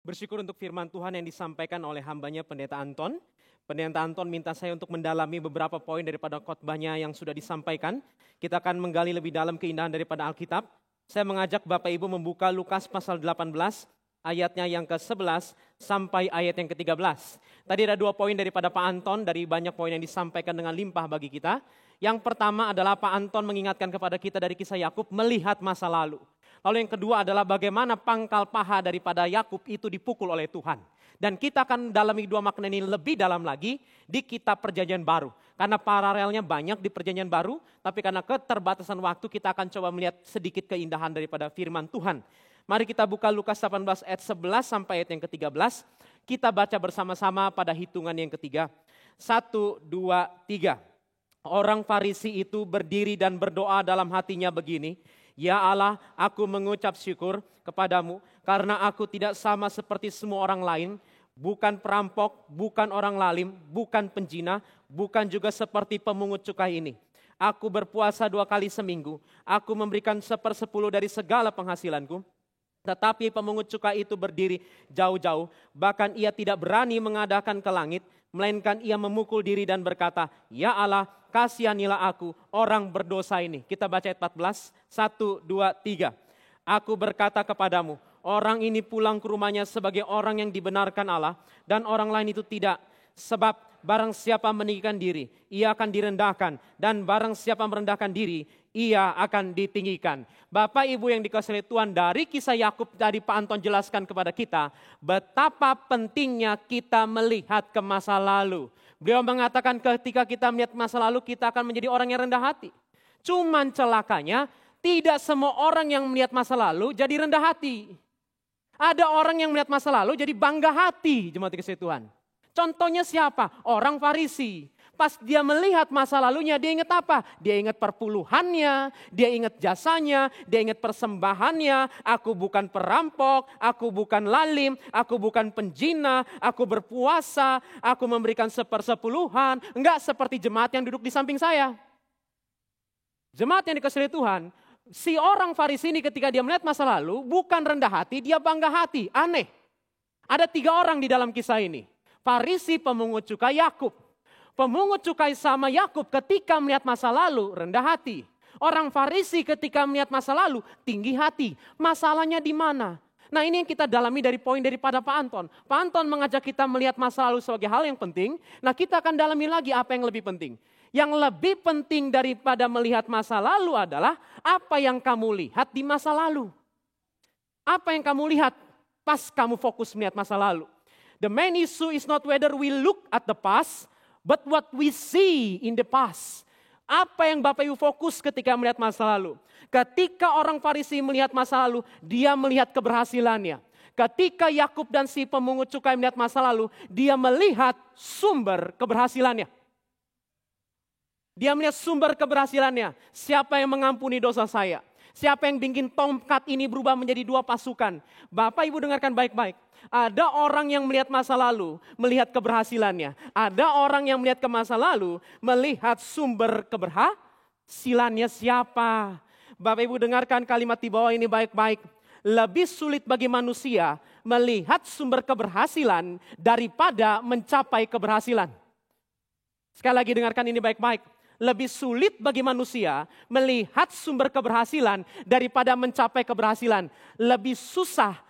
Bersyukur untuk firman Tuhan yang disampaikan oleh hambanya Pendeta Anton. Pendeta Anton minta saya untuk mendalami beberapa poin daripada khotbahnya yang sudah disampaikan. Kita akan menggali lebih dalam keindahan daripada Alkitab. Saya mengajak Bapak Ibu membuka Lukas pasal 18, ayatnya yang ke-11 sampai ayat yang ke-13. Tadi ada 2 poin daripada Pak Anton, dari banyak poin yang disampaikan dengan limpah bagi kita. Yang pertama adalah Pak Anton mengingatkan kepada kita dari kisah Yakub melihat masa lalu. Lalu yang kedua adalah bagaimana pangkal paha daripada Yakub itu dipukul oleh Tuhan. Dan kita akan dalami 2 makna ini lebih dalam lagi di kitab Perjanjian Baru. Karena paralelnya banyak di Perjanjian Baru, tapi karena keterbatasan waktu kita akan coba melihat sedikit keindahan daripada firman Tuhan. Mari kita buka Lukas 18 ayat 11 sampai ayat yang ke-13. Kita baca bersama-sama pada hitungan yang ketiga. 1, 2, 3. Orang Farisi itu berdiri dan berdoa dalam hatinya begini. Ya Allah, aku mengucap syukur kepadamu karena aku tidak sama seperti semua orang lain. Bukan perampok, bukan orang lalim, bukan penjina, bukan juga seperti pemungut cukai ini. Aku berpuasa 2 kali seminggu. Aku memberikan 1/10 dari segala penghasilanku. Tetapi pemungut cukai itu berdiri jauh-jauh. Bahkan ia tidak berani mengadakan ke langit. Melainkan ia memukul diri dan berkata, Ya Allah, kasihanilah aku, orang berdosa ini. Kita baca ayat 14, 1, 2, 3. Aku berkata kepadamu, orang ini pulang ke rumahnya sebagai orang yang dibenarkan Allah, dan orang lain itu tidak. Sebab barang siapa meninggikan diri, ia akan direndahkan. Dan barang siapa merendahkan diri, ia akan ditinggikan. Bapak Ibu yang dikasihi Tuhan, dari kisah Yakub dari Pak Anton jelaskan kepada kita, betapa pentingnya kita melihat ke masa lalu. Beliau mengatakan ketika kita melihat masa lalu, kita akan menjadi orang yang rendah hati. Cuman celakanya, tidak semua orang yang melihat masa lalu jadi rendah hati. Ada orang yang melihat masa lalu jadi bangga hati, jemaat dikasihi Tuhan. Contohnya siapa? Orang Farisi. Pas dia melihat masa lalunya, dia ingat apa? Dia ingat perpuluhannya, dia ingat jasanya, dia ingat persembahannya. Aku bukan perampok, aku bukan lalim, aku bukan penjina, aku berpuasa, aku memberikan 1/10. Enggak seperti jemaat yang duduk di samping saya. Jemaat yang dikasihi Tuhan, si orang Farisi ini ketika dia melihat masa lalu, bukan rendah hati, dia bangga hati. Aneh. Ada 3 orang di dalam kisah ini. Farisi, pemungut cukai, Yakub. Pemungut cukai sama Yakub ketika melihat masa lalu rendah hati. Orang Farisi ketika melihat masa lalu tinggi hati. Masalahnya di mana? Nah, ini yang kita dalami dari poin daripada Pak Anton. Pak Anton mengajak kita melihat masa lalu sebagai hal yang penting. Nah, kita akan dalami lagi apa yang lebih penting. Yang lebih penting daripada melihat masa lalu adalah apa yang kamu lihat di masa lalu. Apa yang kamu lihat pas kamu fokus melihat masa lalu. The main issue is not whether we look at the past, but what we see in the past. Apa yang Bapak Ibu fokus ketika melihat masa lalu? Ketika orang Farisi melihat masa lalu, dia melihat keberhasilannya. Ketika Yakub dan si pemungut cukai melihat masa lalu, dia melihat sumber keberhasilannya. Dia melihat sumber keberhasilannya. Siapa yang mengampuni dosa saya? Siapa yang bikin tongkat ini berubah menjadi 2 pasukan? Bapak Ibu dengarkan baik-baik. Ada orang yang melihat masa lalu, melihat keberhasilannya. Ada orang yang melihat ke masa lalu, melihat sumber keberhasilannya siapa. Bapak Ibu dengarkan kalimat di bawah ini baik-baik. Lebih sulit bagi manusia melihat sumber keberhasilan daripada mencapai keberhasilan. Sekali lagi dengarkan ini baik-baik. Lebih sulit bagi manusia melihat sumber keberhasilan daripada mencapai keberhasilan. Lebih susah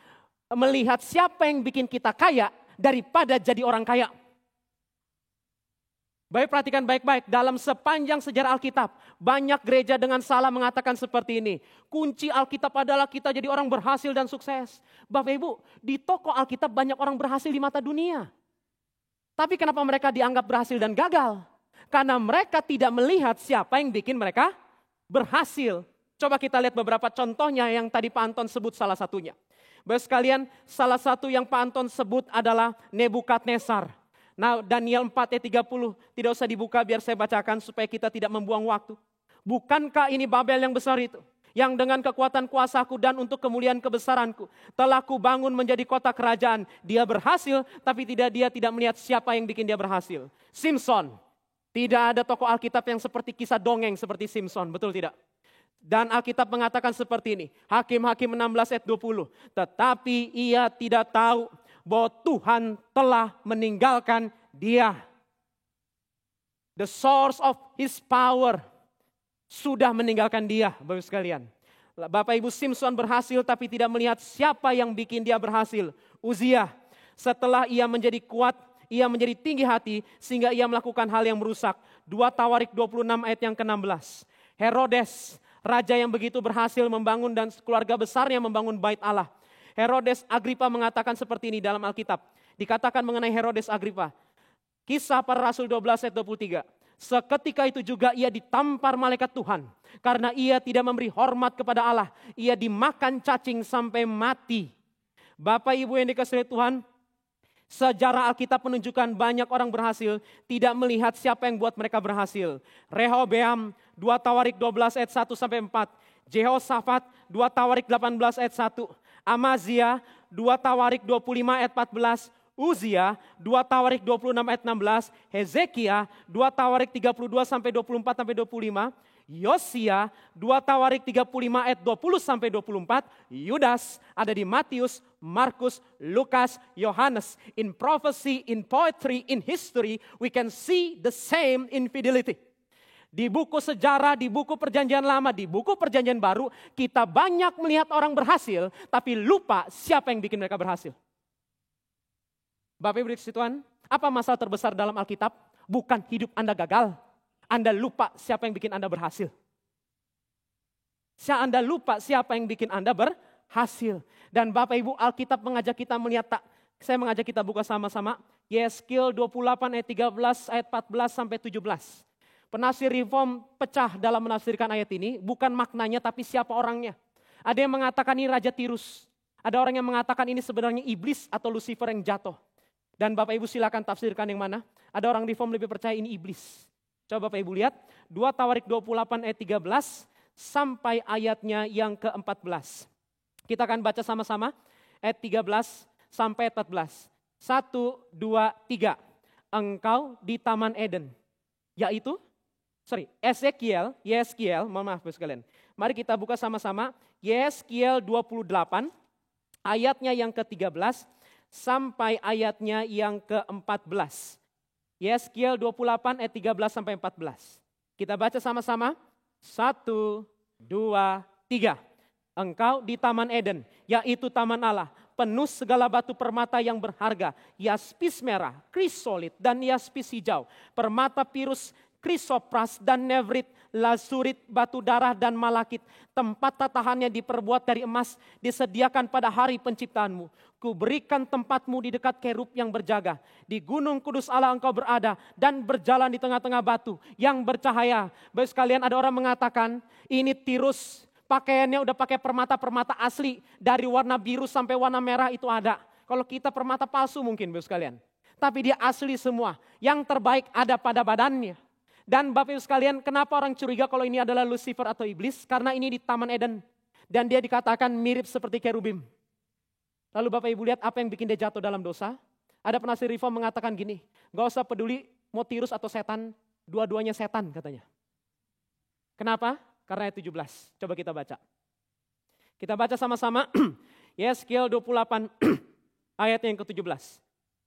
melihat siapa yang bikin kita kaya daripada jadi orang kaya. Baik, perhatikan baik-baik. Dalam sepanjang sejarah Alkitab, banyak gereja dengan salah mengatakan seperti ini. Kunci Alkitab adalah kita jadi orang berhasil dan sukses. Bapak Ibu, di toko Alkitab banyak orang berhasil di mata dunia. Tapi kenapa mereka dianggap berhasil dan gagal? Karena mereka tidak melihat siapa yang bikin mereka berhasil. Coba kita lihat beberapa contohnya yang tadi Pak Anton sebut salah satunya. Bapak sekalian, salah satu yang Pak Anton sebut adalah Nebukadnezar. Nah, Daniel 4 ayat 30, tidak usah dibuka biar saya bacakan supaya kita tidak membuang waktu. Bukankah ini Babel yang besar itu? Yang dengan kekuatan kuasaku dan untuk kemuliaan kebesaranku telah kubangun menjadi kota kerajaan. Dia berhasil, tapi dia tidak melihat siapa yang bikin dia berhasil. Simpson. Tidak ada tokoh Alkitab yang seperti kisah dongeng seperti Simpson, betul tidak? Dan Alkitab mengatakan seperti ini. Hakim-Hakim 16 ayat 20. Tetapi ia tidak tahu bahwa Tuhan telah meninggalkan dia. The source of his power sudah meninggalkan dia, Bapak Ibu sekalian. Bapak Ibu, Simson berhasil tapi tidak melihat siapa yang bikin dia berhasil. Uzia, setelah ia menjadi kuat, ia menjadi tinggi hati sehingga ia melakukan hal yang merusak. 2 Tawarik 26 ayat yang ke-16. Herodes, raja yang begitu berhasil membangun dan keluarga besarnya membangun bait Allah. Herodes Agripa mengatakan seperti ini dalam Alkitab. Dikatakan mengenai Herodes Agripa. Kisah Para Rasul 12 ayat 23. Seketika itu juga ia ditampar malaikat Tuhan. Karena ia tidak memberi hormat kepada Allah. Ia dimakan cacing sampai mati. Bapak Ibu yang dikasihi Tuhan, sejarah Alkitab menunjukkan banyak orang berhasil tidak melihat siapa yang buat mereka berhasil. Rehobeam 2 Tawarik 12 ayat 1 sampai 4. Jehoshafat 2 Tawarik 18 ayat 1. Amazia 2 Tawarik 25 ayat 14. Uzia 2 Tawarik 26 ayat 16. Hezekia 2 Tawarik 32 sampai 24 sampai 25. Yosia 2 Tawarik 35 ayat 20 sampai 24. Yudas ada di Matius, Markus, Lukas, Yohanes. In prophecy, in poetry, in history, we can see the same infidelity. Di buku sejarah, di buku perjanjian lama, di buku perjanjian baru, kita banyak melihat orang berhasil, tapi lupa siapa yang bikin mereka berhasil. Bapak Ibu Tuhan, apa masalah terbesar dalam Alkitab? Bukan hidup Anda gagal, Anda lupa siapa yang bikin Anda berhasil. Anda lupa siapa yang bikin Anda berhasil. Dan Bapak Ibu, Alkitab mengajak kita melihat, saya mengajak kita buka sama-sama, Yeskil 28 ayat 13, ayat 14 sampai 17. Penafsir Reform pecah dalam menafsirkan ayat ini, bukan maknanya tapi siapa orangnya. Ada yang mengatakan ini Raja Tirus. Ada orang yang mengatakan ini sebenarnya iblis atau Lucifer yang jatuh. Dan Bapak Ibu silakan tafsirkan yang mana. Ada orang Reform lebih percaya ini iblis. Coba Bapak Ibu lihat, 2 Tawarik 28 ayat 13 sampai ayatnya yang ke-14. Kita akan baca sama-sama ayat 13 sampai 14. 1, 2, 3. Engkau di Taman Eden, yaitu Yeskiel, mohon maaf sekalian. Mari kita buka sama-sama Yeskiel 28 ayatnya yang ke-13 sampai ayatnya yang ke-14. Yeskiel 28 ayat 13 sampai 14. Kita baca sama-sama. 1, 2, 3. Engkau di Taman Eden, yaitu Taman Allah, penuh segala batu permata yang berharga, yaspis merah, krisolit dan yaspis hijau, permata pirus, krisopras dan nevrit, lazurit, batu darah dan malakit. Tempat tatahannya diperbuat dari emas, disediakan pada hari penciptaanmu. Kuberikan tempatmu di dekat kerub yang berjaga. Di gunung kudus Allah engkau berada dan berjalan di tengah-tengah batu yang bercahaya. Baik sekalian, ada orang mengatakan ini Tirus, pakaiannya udah pakai permata-permata asli. Dari warna biru sampai warna merah itu ada. Kalau kita permata palsu mungkin baik sekalian. Tapi dia asli semua. Yang terbaik ada pada badannya. Dan Bapak Ibu sekalian, kenapa orang curiga kalau ini adalah Lucifer atau iblis? Karena ini di Taman Eden. Dan dia dikatakan mirip seperti kerubim. Lalu Bapak Ibu lihat apa yang bikin dia jatuh dalam dosa? Ada penafsir Reform mengatakan gini, gak usah peduli mau Tirus atau setan, dua-duanya setan katanya. Kenapa? Karena ayat 17. Coba kita baca. Kita baca sama-sama. Yeskiel 28 ayat yang ke-17.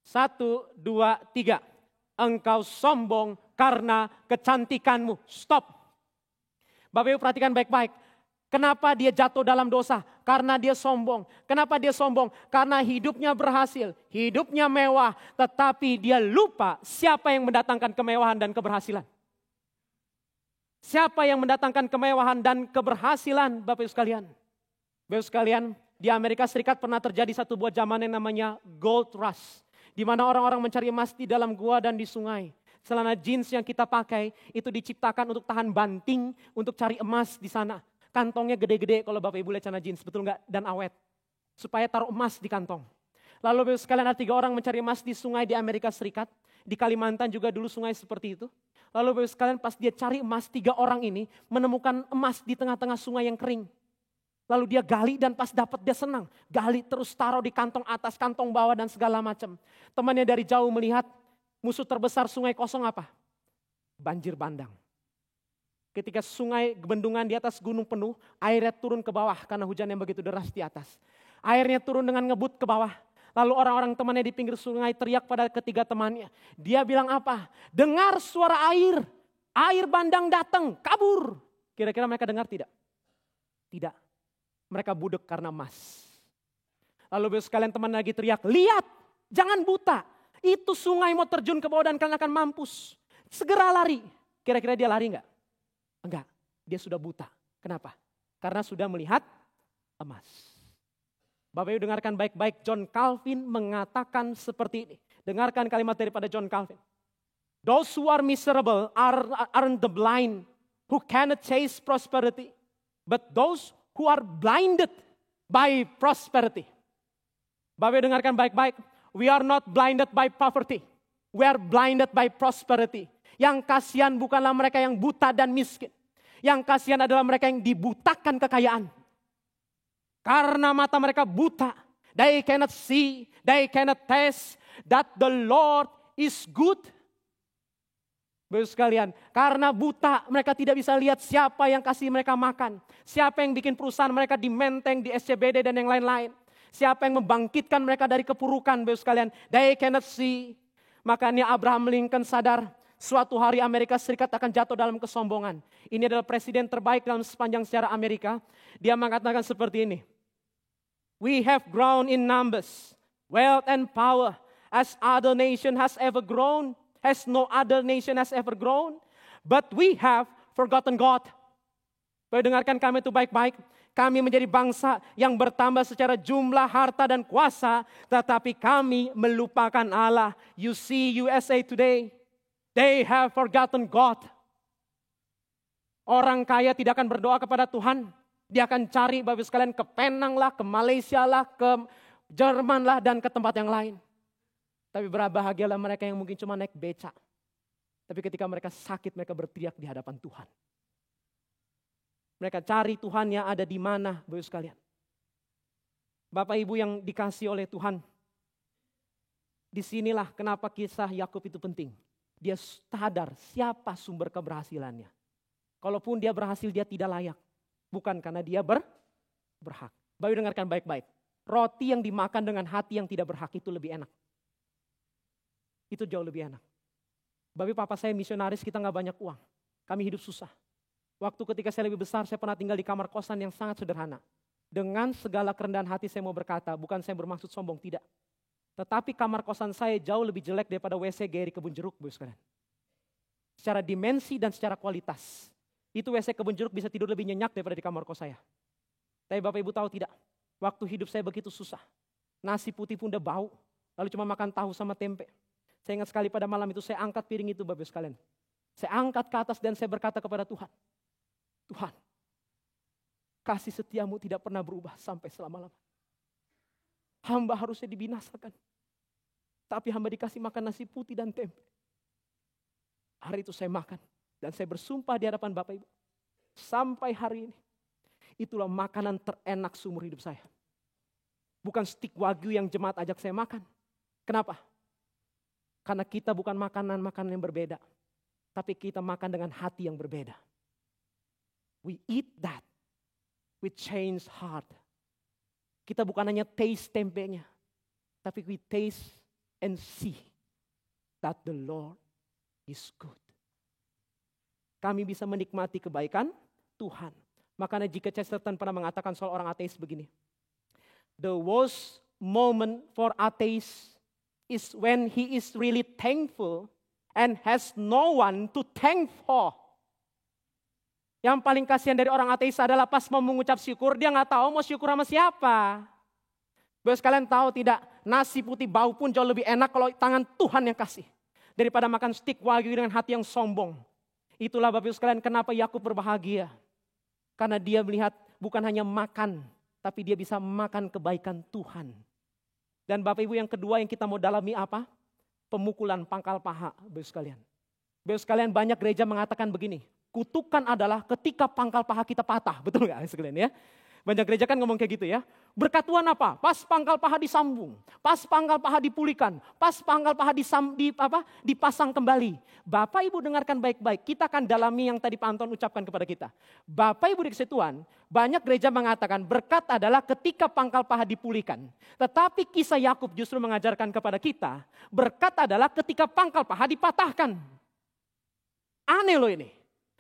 1, 2, 3. Engkau sombong karena kecantikanmu. Stop. Bapak Ibu perhatikan baik-baik. Kenapa dia jatuh dalam dosa? Karena dia sombong. Kenapa dia sombong? Karena hidupnya berhasil, hidupnya mewah, tetapi dia lupa siapa yang mendatangkan kemewahan dan keberhasilan. Siapa yang mendatangkan kemewahan dan keberhasilan, Bapak Ibu sekalian? Bapak Ibu sekalian, di Amerika Serikat pernah terjadi satu buah zaman yang namanya gold rush. Di mana orang-orang mencari emas di dalam gua dan di sungai. Celana jeans yang kita pakai itu diciptakan untuk tahan banting, untuk cari emas di sana. Kantongnya gede-gede kalau Bapak Ibu lihat celana jeans, betul nggak? Dan awet. Supaya taruh emas di kantong. Lalu Bapak Ibu sekalian ada 3 orang mencari emas di sungai di Amerika Serikat. Di Kalimantan juga dulu sungai seperti itu. Lalu Bapak Ibu sekalian pas dia cari emas, 3 orang ini menemukan emas di tengah-tengah sungai yang kering. Lalu dia gali dan pas dapat dia senang. Gali terus taruh di kantong atas, kantong bawah dan segala macam. Temannya dari jauh melihat musuh terbesar sungai kosong apa? Banjir bandang. Ketika sungai bendungan di atas gunung penuh, airnya turun ke bawah karena hujan yang begitu deras di atas. Airnya turun dengan ngebut ke bawah. Lalu orang-orang temannya di pinggir sungai teriak pada ketiga temannya. Dia bilang apa? Dengar suara air. Air bandang datang, kabur. Kira-kira mereka dengar tidak? Tidak. Mereka budek karena emas. Lalu sekalian teman lagi teriak, lihat, jangan buta. Itu sungai mau terjun ke bawah dan kalian akan mampus. Segera lari. Kira-kira dia lari enggak? Enggak, dia sudah buta. Kenapa? Karena sudah melihat emas. Bapak Ibu dengarkan baik-baik, John Calvin mengatakan seperti ini. Dengarkan kalimat daripada John Calvin. Those who are miserable aren't the blind who cannot chase prosperity, but those who are blinded by prosperity. Bapak Ibu dengarkan baik-baik. We are not blinded by poverty. We are blinded by prosperity. Yang kasihan bukanlah mereka yang buta dan miskin. Yang kasihan adalah mereka yang dibutakan kekayaan. Karena mata mereka buta. They cannot see, they cannot taste that the Lord is good. Bapak sekalian, karena buta mereka tidak bisa lihat siapa yang kasih mereka makan. Siapa yang bikin perusahaan mereka di Menteng, di SCBD dan yang lain-lain. Siapa yang membangkitkan mereka dari kepurukan, Bapak sekalian. They cannot see. Makanya Abraham Lincoln sadar suatu hari Amerika Serikat akan jatuh dalam kesombongan. Ini adalah presiden terbaik dalam sepanjang sejarah Amerika. Dia mengatakan seperti ini. We have grown in numbers, wealth and power as other nation has ever grown. As no other nation has ever grown. But we have forgotten God. Bapak dengarkan kami itu baik-baik. Kami menjadi bangsa yang bertambah secara jumlah, harta dan kuasa. Tetapi kami melupakan Allah. You see USA today. They have forgotten God. Orang kaya tidak akan berdoa kepada Tuhan. Dia akan cari Bapak sekalian ke Penang lah, ke Malaysia lah, ke Jerman lah, dan ke tempat yang lain. Tapi berbahagialah mereka yang mungkin cuma naik beca. Tapi ketika mereka sakit, mereka berteriak di hadapan Tuhan. Mereka cari Tuhannya ada di mana, Bapak sekalian. Bapak Ibu yang dikasih oleh Tuhan. Disinilah kenapa kisah Yakub itu penting. Dia sadar siapa sumber keberhasilannya. Kalaupun dia berhasil, dia tidak layak. Bukan karena dia berhak. Bapak Ibu dengarkan baik-baik. Roti yang dimakan dengan hati yang tidak berhak itu lebih enak. Itu jauh lebih enak. Bapak Papa saya misionaris, kita gak banyak uang. Kami hidup susah. Waktu ketika saya lebih besar, saya pernah tinggal di kamar kosan yang sangat sederhana. Dengan segala kerendahan hati saya mau berkata, bukan saya bermaksud sombong, tidak. Tetapi kamar kosan saya jauh lebih jelek daripada WC Gary Kebun Jeruk, Bapak sekalian. Secara dimensi dan secara kualitas. Itu WC Kebun Jeruk bisa tidur lebih nyenyak daripada di kamar kos saya. Tapi Bapak Ibu tahu tidak, waktu hidup saya begitu susah. Nasi putih pun udah bau, lalu cuma makan tahu sama tempe. Saya ingat sekali pada malam itu saya angkat piring itu Bapak sekalian. Saya angkat ke atas dan saya berkata kepada Tuhan. Tuhan, kasih setiamu tidak pernah berubah sampai selama-lamanya. Hamba harusnya dibinasakan. Tapi hamba dikasih makan nasi putih dan tempe. Hari itu saya makan. Dan saya bersumpah di hadapan Bapak Ibu. Sampai hari ini. Itulah makanan terenak seumur hidup saya. Bukan stik wagyu yang jemaat ajak saya makan. Kenapa? Karena kita bukan makanan-makanan yang berbeda. Tapi kita makan dengan hati yang berbeda. We eat that with changed heart. Kita bukan hanya taste tempenya. Tapi we taste and see that the Lord is good. Kami bisa menikmati kebaikan Tuhan. Makanya jika Chesterton pernah mengatakan soal orang ateis begini. The worst moment for atheist is when he is really thankful and has no one to thank for. Yang paling kasihan dari orang ateis adalah pas mau mengucap syukur, dia gak tahu mau syukur sama siapa. Bapak sekalian tahu tidak, nasi putih bau pun jauh lebih enak kalau tangan Tuhan yang kasih. Daripada makan stik wagyu dengan hati yang sombong. Itulah Bapak sekalian kenapa Yakub berbahagia. Karena dia melihat bukan hanya makan, tapi dia bisa makan kebaikan Tuhan. Dan Bapak Ibu yang kedua yang kita mau dalami apa? Pemukulan pangkal paha, Bapak sekalian. Bapak sekalian banyak gereja mengatakan begini, kutukan adalah ketika pangkal paha kita patah, betul nggak sekalian ya? Banyak gereja kan ngomong kayak gitu ya. Berkat Tuhan apa? Pas pangkal paha disambung, pas pangkal paha dipulihkan, pas pangkal paha dipasang kembali. Bapak Ibu dengarkan baik-baik, kita akan dalami yang tadi Pak Anton ucapkan kepada kita. Bapak Ibu dikasih Tuhan, banyak gereja mengatakan berkat adalah ketika pangkal paha dipulihkan. Tetapi kisah Yakub justru mengajarkan kepada kita, berkat adalah ketika pangkal paha dipatahkan. Aneh loh ini.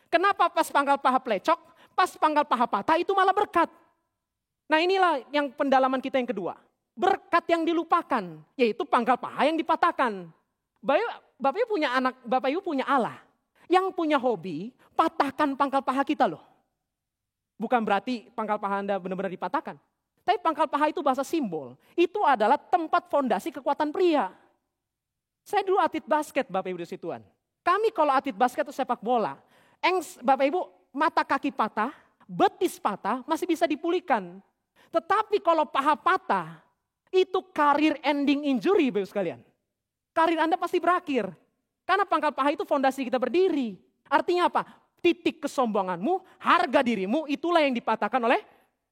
Kenapa pas pangkal paha plecok, pas pangkal paha patah itu malah berkat? Nah inilah yang pendalaman kita yang kedua. Berkat yang dilupakan, yaitu pangkal paha yang dipatahkan. Bapak Ibu punya anak, Bapak Ibu punya Allah. Yang punya hobi, patahkan pangkal paha kita loh. Bukan berarti pangkal paha Anda benar-benar dipatahkan. Tapi pangkal paha itu bahasa simbol. Itu adalah tempat fondasi kekuatan pria. Saya dulu atlet basket Bapak Ibu di Tuhan. Kami kalau atlet basket atau sepak bola, Bapak Ibu mata kaki patah, betis patah masih bisa dipulihkan. Tetapi kalau paha patah, itu career ending injury Bapak sekalian. Karir Anda pasti berakhir. Karena pangkal paha itu fondasi kita berdiri. Artinya apa? Titik kesombonganmu, harga dirimu, itulah yang dipatahkan oleh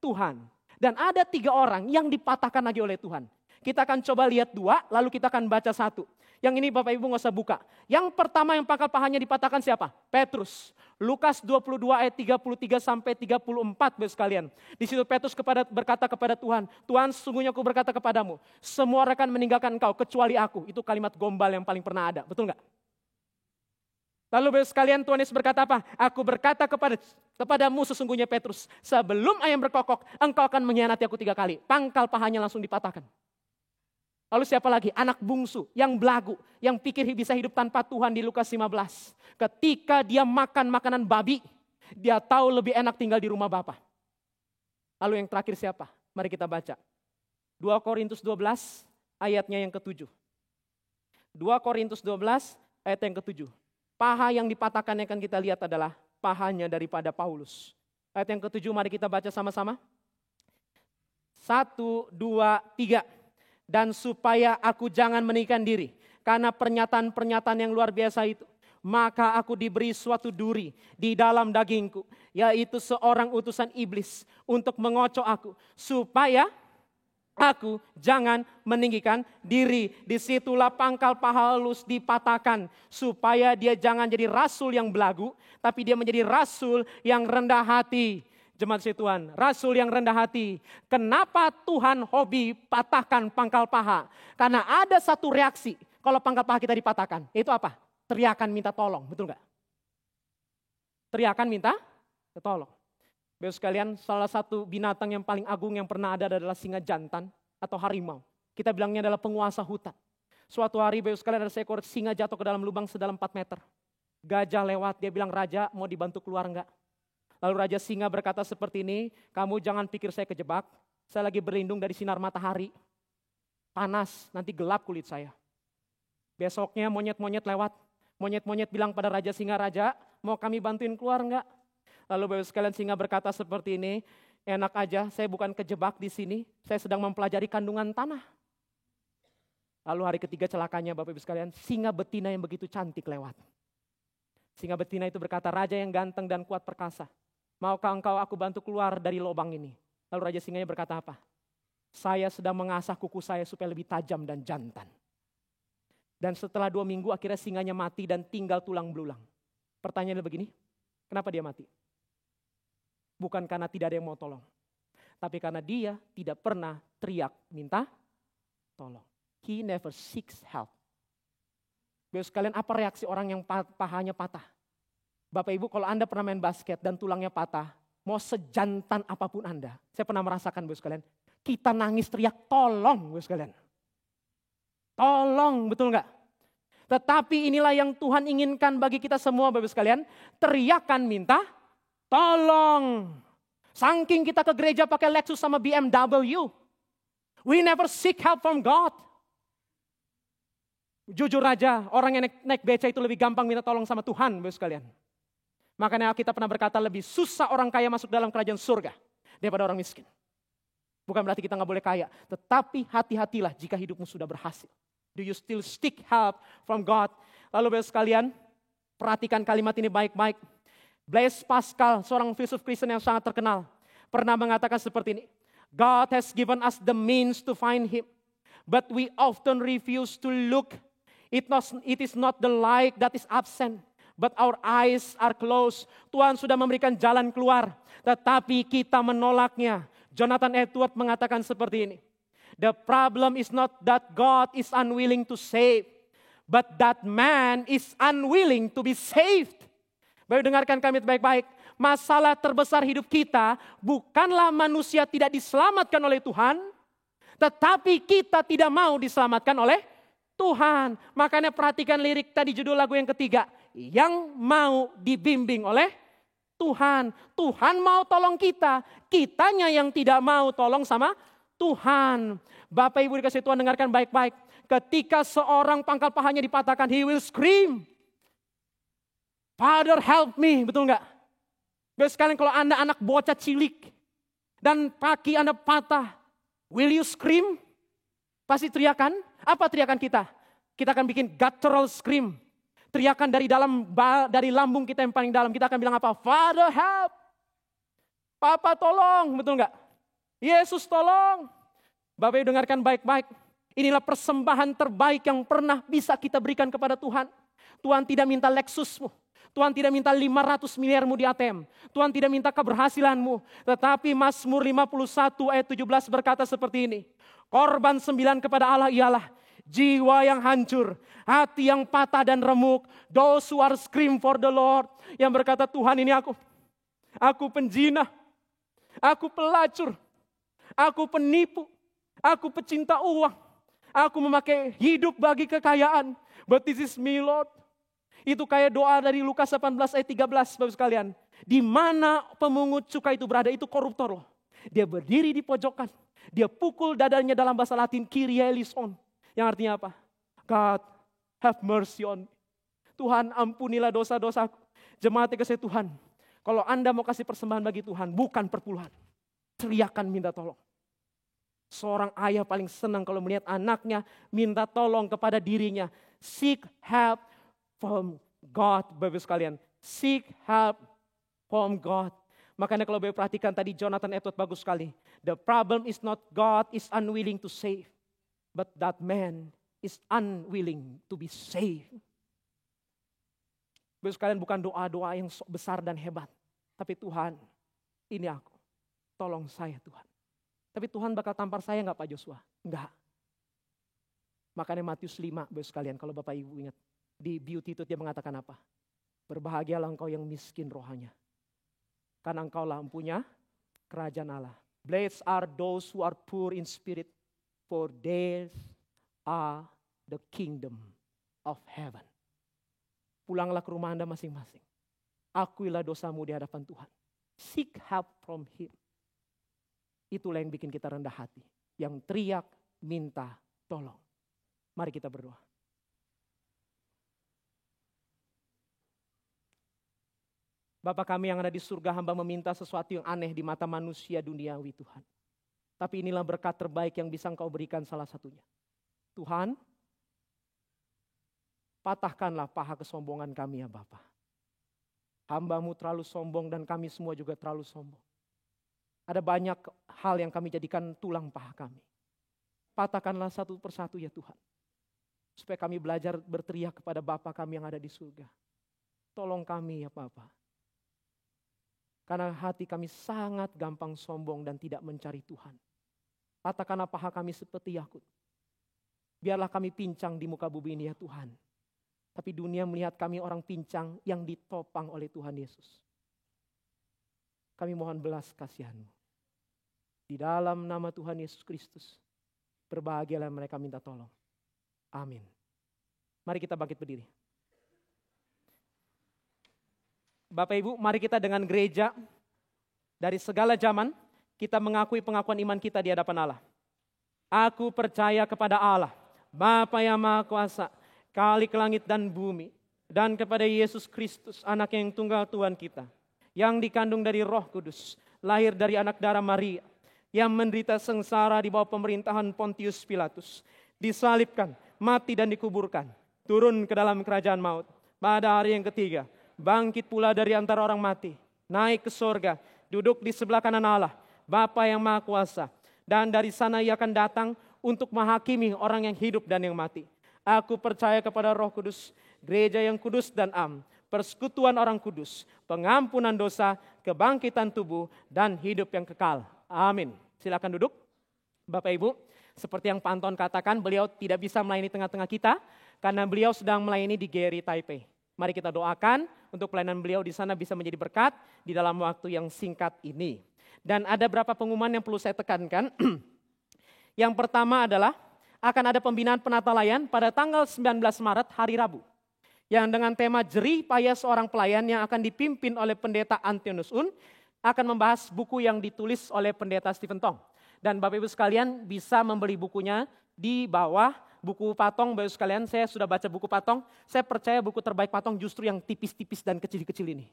Tuhan. Dan ada 3 orang yang dipatahkan lagi oleh Tuhan. Kita akan coba lihat 2, lalu kita akan baca 1. Yang ini Bapak Ibu nggak usah buka. Yang pertama yang pangkal pahanya dipatahkan siapa? Petrus. Lukas 22 ayat 33 sampai 34 Bapak sekalian. Di situ Petrus berkata kepada Tuhan, Tuhan sesungguhnya aku berkata kepadamu, semua akan meninggalkan engkau kecuali aku. Itu kalimat gombal yang paling pernah ada, betul nggak? Lalu Bapak sekalian Tuhan Yesus berkata apa? Aku berkata kepadamu sesungguhnya Petrus, sebelum ayam berkokok engkau akan mengkhianati aku 3 kali. Pangkal pahanya langsung dipatahkan. Lalu siapa lagi? Anak bungsu yang belagu, yang pikir bisa hidup tanpa Tuhan di Lukas 15. Ketika dia makan makanan babi, dia tahu lebih enak tinggal di rumah Bapa. Lalu yang terakhir siapa? Mari kita baca. 2 Korintus 12 ayatnya yang ke-7. 2 Korintus 12 ayat yang ke-7. Paha yang dipatahkan yang akan kita lihat adalah pahanya daripada Paulus. Ayat yang ke-7 mari kita baca sama-sama. 1, 2, 3. Dan supaya aku jangan menikahkan diri karena pernyataan-pernyataan yang luar biasa itu, maka aku diberi suatu duri di dalam dagingku, yaitu seorang utusan iblis untuk mengocok aku, supaya aku jangan meninggikan diri. Disitulah pangkal paha halus dipatahkan, supaya dia jangan jadi rasul yang belagu, tapi dia menjadi rasul yang rendah hati. Jemaat Tuhan, rasul yang rendah hati. Kenapa Tuhan hobi patahkan pangkal paha? Karena ada satu reaksi kalau pangkal paha kita dipatahkan. Itu apa? Teriakan minta tolong, betul nggak? Teriakan minta tolong. Bapak sekalian, salah satu binatang yang paling agung yang pernah ada adalah singa jantan atau harimau. Kita bilangnya adalah penguasa hutan. Suatu hari Bapak sekalian ada seekor singa jatuh ke dalam lubang sedalam 4 meter. Gajah lewat, dia bilang, "Raja mau dibantu keluar enggak?" Lalu Raja Singa berkata seperti ini, "Kamu jangan pikir saya kejebak, saya lagi berlindung dari sinar matahari. Panas, nanti gelap kulit saya." Besoknya monyet-monyet lewat. Monyet-monyet bilang pada Raja Singa, "Raja, mau kami bantuin keluar enggak?" Lalu Bapak sekalian Singa berkata seperti ini, "Enak aja, saya bukan kejebak di sini, saya sedang mempelajari kandungan tanah." Lalu hari ketiga celakanya Bapak Ibu sekalian, singa betina yang begitu cantik lewat. Singa betina itu berkata, "Raja yang ganteng dan kuat perkasa, maukah engkau aku bantu keluar dari lubang ini?" Lalu Raja Singanya berkata apa? "Saya sedang mengasah kuku saya supaya lebih tajam dan jantan." Dan setelah 2 minggu akhirnya singanya mati dan tinggal tulang belulang. Pertanyaannya begini, kenapa dia mati? Bukan karena tidak ada yang mau tolong. Tapi karena dia tidak pernah teriak minta tolong. He never seeks help. Bapak sekalian, apa reaksi orang yang pahanya patah? Bapak Ibu, kalau Anda pernah main basket dan tulangnya patah, mau sejantan apapun Anda, saya pernah merasakan Bapak sekalian, kita nangis teriak tolong Bapak sekalian. Tolong, betul enggak? Tetapi inilah yang Tuhan inginkan bagi kita semua Bapak sekalian, teriakan minta tolong. Saking kita ke gereja pakai Lexus sama BMW, we never seek help from God. Jujur aja, orang yang naik beca itu lebih gampang minta tolong sama Tuhan, Bapak sekalian. Makanya kita pernah berkata lebih susah orang kaya masuk dalam kerajaan surga daripada orang miskin. Bukan berarti kita nggak boleh kaya, tetapi hati-hatilah jika hidupmu sudah berhasil. Do you still seek help from God? Lalu Bapak sekalian, perhatikan kalimat ini baik-baik. Blaise Pascal, seorang filsuf Kristen yang sangat terkenal, pernah mengatakan seperti ini. God has given us the means to find Him, but we often refuse to look. It is not the light that is absent, but our eyes are closed. Tuhan sudah memberikan jalan keluar, tetapi kita menolaknya. Jonathan Edwards mengatakan seperti ini. The problem is not that God is unwilling to save, but that man is unwilling to be saved. Baik, dengarkan kami baik-baik. Masalah terbesar hidup kita bukanlah manusia tidak diselamatkan oleh Tuhan, tetapi kita tidak mau diselamatkan oleh Tuhan. Makanya perhatikan lirik tadi judul lagu yang ketiga. Yang mau dibimbing oleh Tuhan. Tuhan mau tolong kita. Kitanya yang tidak mau tolong sama Tuhan. Bapak Ibu dikasih Tuhan, dengarkan baik-baik. Ketika seorang pangkal pahanya dipatahkan, he will scream, Father help me, betul nggak? Baik sekalian, kalau Anda anak bocah cilik dan kaki Anda patah, will you scream? Pasti teriakan. Apa teriakan kita? Kita akan bikin guttural scream. Teriakan dari lambung kita yang paling dalam. Kita akan bilang apa? Father help. Papa tolong, betul nggak? Yesus tolong. Bapak Ibu dengarkan baik-baik. Inilah persembahan terbaik yang pernah bisa kita berikan kepada Tuhan. Tuhan tidak minta Lexusmu. Tuhan tidak minta 500 miliarmu di ATM. Tuhan tidak minta keberhasilanmu. Tetapi Mazmur 51 ayat 17 berkata seperti ini. Korban 9 kepada Allah ialah jiwa yang hancur, hati yang patah dan remuk. Those who are scream for the Lord. Yang berkata, Tuhan ini aku penjina, aku pelacur, aku penipu, aku pecinta uang, aku memakai hidup bagi kekayaan. But this is me, Lord. Itu kayak doa dari Lukas 18 ayat 13, Bapak sekalian. Di mana pemungut cukai itu berada, itu koruptor loh. Dia berdiri di pojokan, dia pukul dadanya, dalam bahasa Latin, Kyrie eleison. Yang artinya apa? God have mercy on me. Tuhan ampunilah dosa-dosaku. Jemaat yang kasih Tuhan, kalau Anda mau kasih persembahan bagi Tuhan, bukan perpuluhan. Teriakan minta tolong. Seorang ayah paling senang kalau melihat anaknya minta tolong kepada dirinya. Seek help from God, Bapak sekalian. Seek help from God. Makanya kalau Bapak perhatikan tadi Jonathan Edwards bagus sekali. The problem is not God is unwilling to save, but that man is unwilling to be saved. Bapak sekalian, bukan doa-doa yang besar dan hebat. Tapi Tuhan, ini aku. Tolong saya Tuhan. Tapi Tuhan bakal tampar saya enggak Pak Joshua? Enggak. Makanya Matius 5, Bapak sekalian, kalau Bapak Ibu ingat. Di Beatitude dia mengatakan apa? Berbahagialah engkau yang miskin rohanya. Karena engkaulah empunya kerajaan Allah. Blessed are those who are poor in spirit, for theirs are the kingdom of heaven. Pulanglah ke rumah Anda masing-masing. Akuilah dosamu di hadapan Tuhan. Seek help from Him. Itulah yang bikin kita rendah hati. Yang teriak minta tolong. Mari kita berdoa. Bapa kami yang ada di surga, hamba meminta sesuatu yang aneh di mata manusia duniawi Tuhan. Tapi inilah berkat terbaik yang bisa Engkau berikan salah satunya. Tuhan, patahkanlah paha kesombongan kami ya Bapa. Hamba-Mu terlalu sombong dan kami semua juga terlalu sombong. Ada banyak hal yang kami jadikan tulang paha kami. Patahkanlah satu persatu ya Tuhan. Supaya kami belajar berteriak kepada Bapa kami yang ada di surga. Tolong kami ya Bapa. Karena hati kami sangat gampang sombong dan tidak mencari Tuhan. Patahkanlah paha kami seperti Yakub. Biarlah kami pincang di muka bumi ini ya Tuhan. Tapi dunia melihat kami orang pincang yang ditopang oleh Tuhan Yesus. Kami mohon belas kasihan-Mu. Di dalam nama Tuhan Yesus Kristus, berbahagialah mereka minta tolong. Amin. Mari kita bangkit berdiri. Bapak Ibu, mari kita dengan gereja dari segala zaman, kita mengakui pengakuan iman kita di hadapan Allah. Aku percaya kepada Allah, Bapa yang Maha Kuasa, Khalik langit dan bumi, dan kepada Yesus Kristus, anak yang tunggal Tuhan kita, yang dikandung dari Roh Kudus, lahir dari anak darah Maria, yang menderita sengsara di bawah pemerintahan Pontius Pilatus, disalibkan, mati dan dikuburkan, turun ke dalam kerajaan maut. Pada hari yang ketiga, bangkit pula dari antara orang mati, naik ke sorga, duduk di sebelah kanan Allah, Bapa yang Maha Kuasa. Dan dari sana ia akan datang untuk menghakimi orang yang hidup dan yang mati. Aku percaya kepada Roh Kudus, gereja yang kudus dan am, persekutuan orang kudus, pengampunan dosa, kebangkitan tubuh, dan hidup yang kekal. Amin. Silakan duduk. Bapak Ibu, seperti yang Pak Anton katakan, beliau tidak bisa melayani tengah-tengah kita, karena beliau sedang melayani di GRI Taipei. Mari kita doakan untuk pelayanan beliau di sana bisa menjadi berkat di dalam waktu yang singkat ini. Dan ada beberapa pengumuman yang perlu saya tekankan. Yang pertama adalah akan ada pembinaan penata layan pada tanggal 19 Maret hari Rabu. Yang dengan tema Jerih Payah Seorang Pelayan yang akan dipimpin oleh Pendeta Antinus Un akan membahas buku yang ditulis oleh Pendeta Stephen Tong. Dan Bapak Ibu sekalian bisa membeli bukunya di bawah buku Patong. Bapak Ibu sekalian, saya sudah baca buku Patong. Saya percaya buku terbaik Patong justru yang tipis-tipis dan kecil-kecil ini.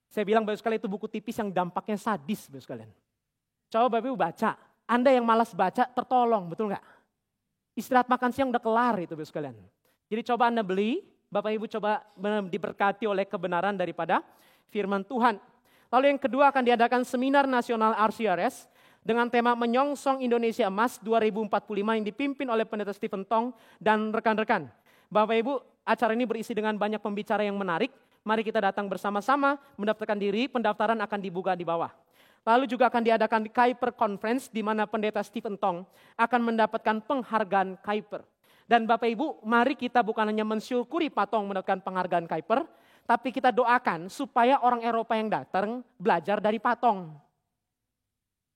Saya bilang Bapak Ibu sekalian itu buku tipis yang dampaknya sadis Bapak Ibu sekalian. Coba Bapak Ibu baca. Anda yang malas baca tertolong, betul nggak? Istirahat makan siang udah kelar itu Bapak Ibu sekalian. Jadi coba Anda beli, Bapak Ibu coba diberkati oleh kebenaran daripada firman Tuhan. Lalu yang kedua akan diadakan seminar nasional RCRS dengan tema Menyongsong Indonesia Emas 2045 yang dipimpin oleh Pendeta Stephen Tong dan rekan-rekan. Bapak Ibu, acara ini berisi dengan banyak pembicara yang menarik. Mari kita datang bersama-sama, mendaftarkan diri, pendaftaran akan dibuka di bawah. Lalu juga akan diadakan Kuiper Conference di mana Pendeta Stephen Tong akan mendapatkan penghargaan Kuiper. Dan Bapak Ibu, mari kita bukan hanya mensyukuri Patong mendapatkan penghargaan Kuiper, tapi kita doakan supaya orang Eropa yang datang belajar dari Patong.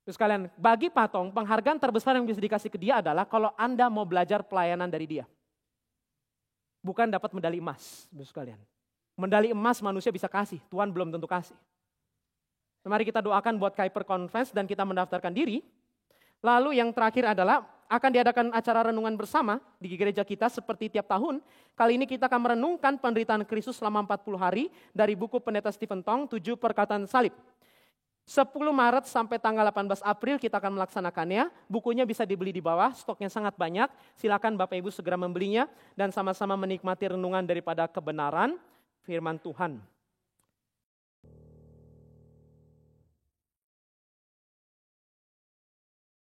Terus kalian, bagi Patong, penghargaan terbesar yang bisa dikasih ke dia adalah kalau Anda mau belajar pelayanan dari dia. Bukan dapat medali emas, terus kalian. Medali emas manusia bisa kasih, Tuhan belum tentu kasih. Mari kita doakan buat Kuiper Conference dan kita mendaftarkan diri. Lalu yang terakhir adalah akan diadakan acara renungan bersama di gereja kita seperti tiap tahun. Kali ini kita akan merenungkan penderitaan Kristus selama 40 hari dari buku Pendeta Stephen Tong, 7 Perkataan Salib. 10 Maret sampai tanggal 18 April kita akan melaksanakannya. Bukunya bisa dibeli di bawah, stoknya sangat banyak. Silakan Bapak Ibu segera membelinya dan sama-sama menikmati renungan daripada kebenaran firman Tuhan.